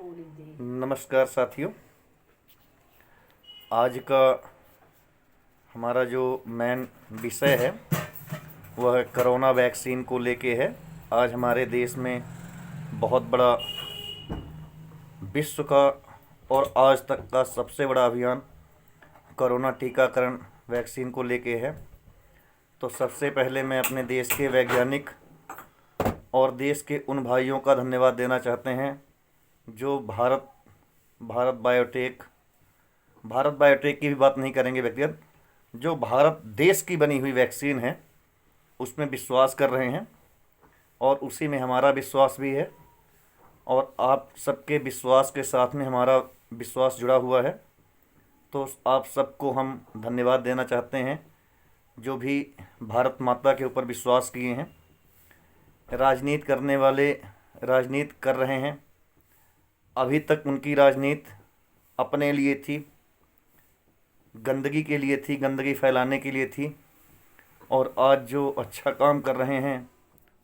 नमस्कार साथियों। आज का हमारा जो मेन विषय है वह कोरोना वैक्सीन को लेके है। आज हमारे देश में बहुत बड़ा विश्व का और आज तक का सबसे बड़ा अभियान कोरोना टीकाकरण वैक्सीन को लेके है। तो सबसे पहले मैं अपने देश के वैज्ञानिक और देश के उन भाइयों का धन्यवाद देना चाहते हैं जो भारत बायोटेक की भी बात नहीं करेंगे व्यक्तिगत, जो भारत देश की बनी हुई वैक्सीन है उसमें विश्वास कर रहे हैं और उसी में हमारा विश्वास भी है और आप सबके विश्वास के साथ में हमारा विश्वास जुड़ा हुआ है। तो आप सबको हम धन्यवाद देना चाहते हैं जो भी भारत माता के ऊपर विश्वास किए हैं। राजनीति करने वाले राजनीति कर रहे हैं, अभी तक उनकी राजनीति अपने लिए थी, गंदगी के लिए थी, गंदगी फैलाने के लिए थी, और आज जो अच्छा काम कर रहे हैं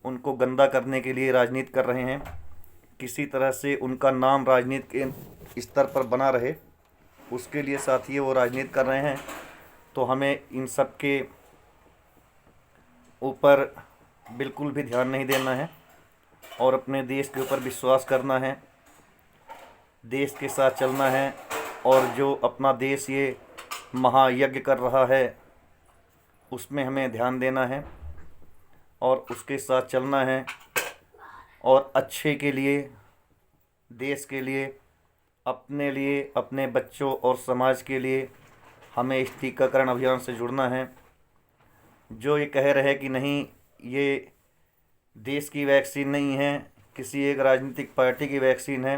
उनको गंदा करने के लिए राजनीति कर रहे हैं। किसी तरह से उनका नाम राजनीति के स्तर पर बना रहे उसके लिए साथियों वो राजनीति कर रहे हैं। तो हमें इन सब के ऊपर बिल्कुल भी ध्यान नहीं देना है और अपने देश के ऊपर विश्वास करना है, देश के साथ चलना है। और जो अपना देश ये महायज्ञ कर रहा है उसमें हमें ध्यान देना है और उसके साथ चलना है और अच्छे के लिए, देश के लिए, अपने लिए, अपने बच्चों और समाज के लिए हमें इस टीकाकरण अभियान से जुड़ना है। जो ये कह रहे हैं कि नहीं ये देश की वैक्सीन नहीं है, किसी एक राजनीतिक पार्टी की वैक्सीन है,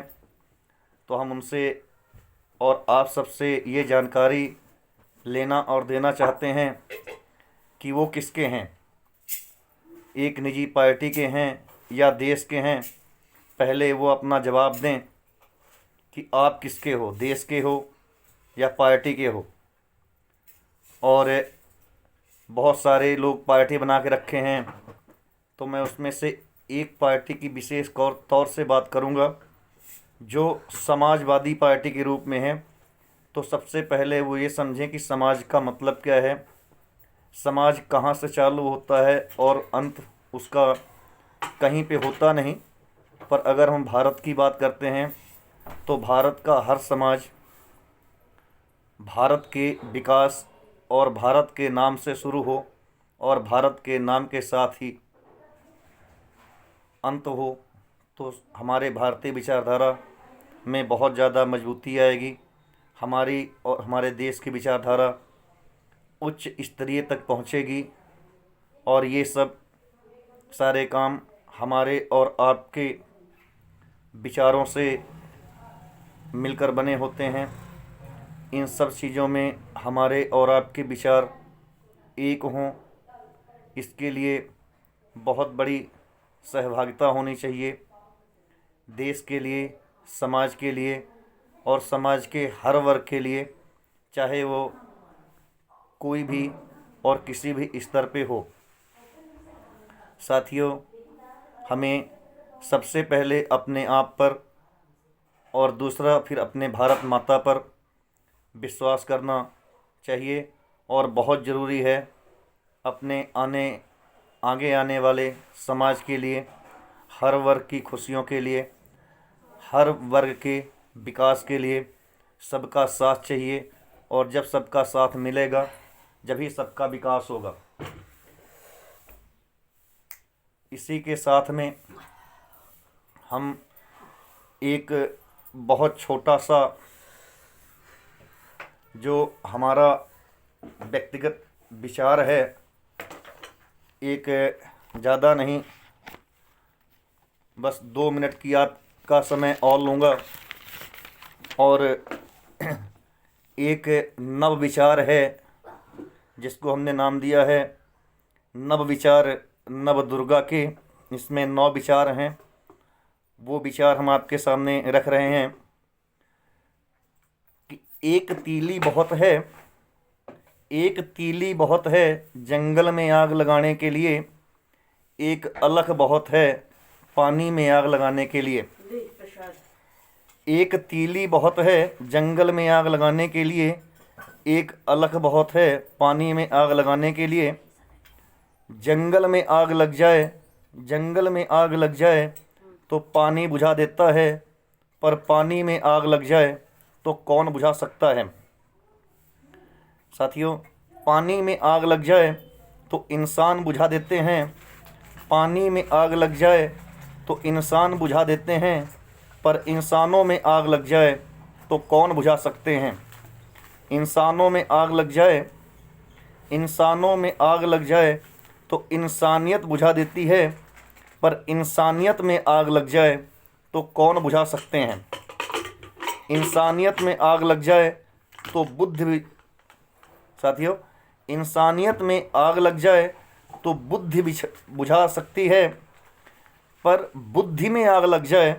तो हम उनसे और आप सबसे ये जानकारी लेना और देना चाहते हैं कि वो किसके हैं, एक निजी पार्टी के हैं या देश के हैं। पहले वो अपना जवाब दें कि आप किसके हो, देश के हो या पार्टी के हो। और बहुत सारे लोग पार्टी बना के रखे हैं, तो मैं उसमें से एक पार्टी की विशेष तौर से बात करूंगा जो समाजवादी पार्टी के रूप में है। तो सबसे पहले वो ये समझें कि समाज का मतलब क्या है, समाज कहाँ से चालू होता है और अंत उसका कहीं पे होता नहीं। पर अगर हम भारत की बात करते हैं तो भारत का हर समाज भारत के विकास और भारत के नाम से शुरू हो और भारत के नाम के साथ ही अंत हो, तो हमारे भारतीय विचारधारा में बहुत ज़्यादा मजबूती आएगी। हमारी और हमारे देश की विचारधारा उच्च स्तरीय तक पहुँचेगी और ये सब सारे काम हमारे और आपके विचारों से मिलकर बने होते हैं। इन सब चीज़ों में हमारे और आपके विचार एक हों, इसके लिए बहुत बड़ी सहभागिता होनी चाहिए देश के लिए, समाज के लिए और समाज के हर वर्ग के लिए, चाहे वो कोई भी और किसी भी स्तर पे हो। साथियों, हमें सबसे पहले अपने आप पर और दूसरा फिर अपने भारत माता पर विश्वास करना चाहिए और बहुत ज़रूरी है अपने आगे आने वाले समाज के लिए, हर वर्ग की खुशियों के लिए, हर वर्ग के विकास के लिए सबका साथ चाहिए। और जब सबका साथ मिलेगा जब ही सबका विकास होगा। इसी के साथ में हम एक बहुत छोटा सा जो हमारा व्यक्तिगत विचार है, एक ज़्यादा नहीं, बस 2 मिनट की आपका समय और लूँगा। और एक नव विचार है जिसको हमने नाम दिया है नव विचार नव दुर्गा के। इसमें 9 विचार हैं, वो विचार हम आपके सामने रख रहे हैं कि एक तीली बहुत है जंगल में आग लगाने के लिए, एक अलख बहुत है पानी में आग लगाने के लिए। एक तीली बहुत है जंगल में आग लगाने के लिए, एक अलख बहुत है पानी में आग लगाने के लिए। जंगल में आग लग जाए, जंगल में आग लग जाए तो पानी बुझा देता है, पर पानी में आग लग जाए तो कौन बुझा सकता है। साथियों, पानी में आग लग जाए तो इंसान बुझा देते हैं, पानी में आग लग जाए तो इंसान बुझा देते हैं, पर इंसानों में आग लग जाए तो कौन बुझा सकते हैं। इंसानों में आग लग जाए, इंसानों में आग लग जाए तो इंसानियत बुझा देती है, पर इंसानियत में आग लग जाए तो कौन बुझा सकते हैं। इंसानियत में आग लग जाए तो बुद्धि भी, साथियों, इंसानियत में आग लग जाए तो बुद्धि भी बुझा सकती है, पर बुद्धि में आग लग जाए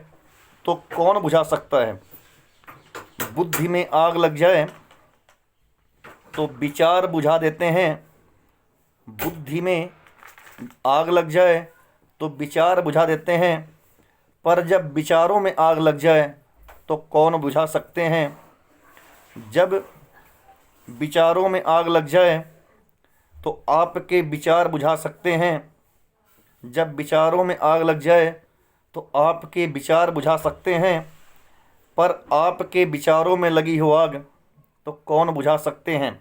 तो कौन बुझा सकता है। बुद्धि में आग लग जाए तो विचार बुझा देते हैं, बुद्धि में आग लग जाए तो विचार बुझा देते हैं, पर जब विचारों में आग लग जाए तो कौन बुझा सकते हैं। जब विचारों में आग लग जाए तो आपके विचार बुझा सकते हैं, जब विचारों में आग लग जाए तो आपके विचार बुझा सकते हैं, पर आपके विचारों में लगी हो आग तो कौन बुझा सकते हैं।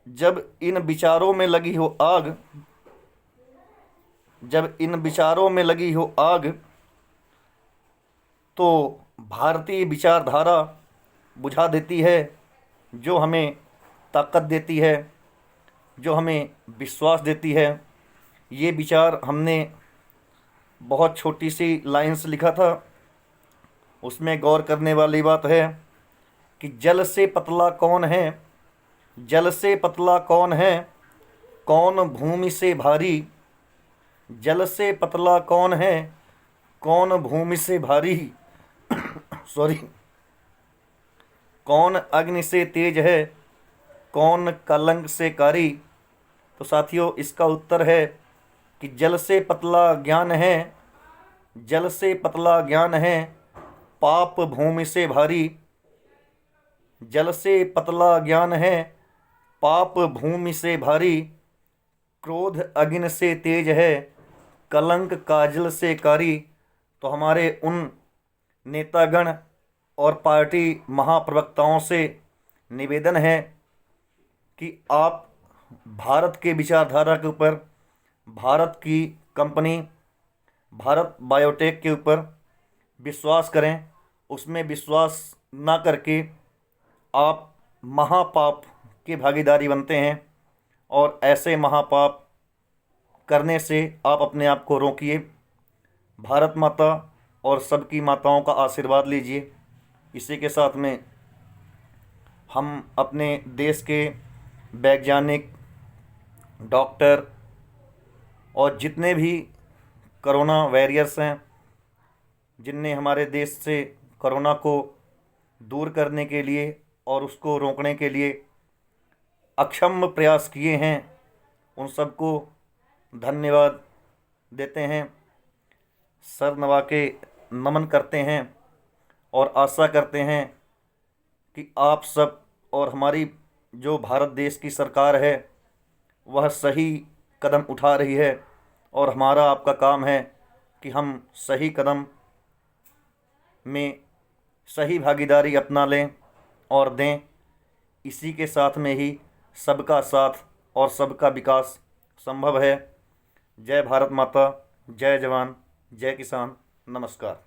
जब इन विचारों में लगी हो आग, जब इन विचारों में लगी हो आग तो भारतीय विचारधारा बुझा देती है, जो हमें ताकत देती है, जो हमें विश्वास देती है। ये विचार हमने बहुत छोटी सी लाइन से लिखा था, उसमें गौर करने वाली बात है कि जल से पतला कौन है, जल से पतला कौन है, कौन भूमि से भारी। जल से पतला कौन है, कौन भूमि से भारी सॉरी, कौन अग्नि से तेज है, कौन कलंक से कारी। तो साथियों, इसका उत्तर है कि जल से पतला ज्ञान है, जल से पतला ज्ञान है, पाप भूमि से भारी। जल से पतला ज्ञान है, पाप भूमि से भारी। क्रोध अग्नि से तेज है, कलंक काजल से कारी। तो हमारे उन नेतागण और पार्टी महाप्रवक्ताओं से निवेदन है कि आप भारत के विचारधारा के ऊपर, भारत की कंपनी भारत बायोटेक के ऊपर विश्वास करें। उसमें विश्वास ना करके आप महापाप की भागीदारी बनते हैं, और ऐसे महापाप करने से आप अपने आप को रोकिए। भारत माता और सबकी माताओं का आशीर्वाद लीजिए। इसी के साथ में हम अपने देश के वैज्ञानिक, डॉक्टर और जितने भी कोरोना वॉरियर्स हैं, जिनने हमारे देश से कोरोना को दूर करने के लिए और उसको रोकने के लिए अक्षम्य प्रयास किए हैं, उन सबको धन्यवाद देते हैं, सर नवा के नमन करते हैं, और आशा करते हैं कि आप सब और हमारी जो भारत देश की सरकार है वह सही कदम उठा रही है, और हमारा आपका काम है कि हम सही कदम में सही भागीदारी अपना लें और दें। इसी के साथ में ही सबका साथ और सबका विकास संभव है। जय भारत माता, जय जवान, जय किसान, नमस्कार।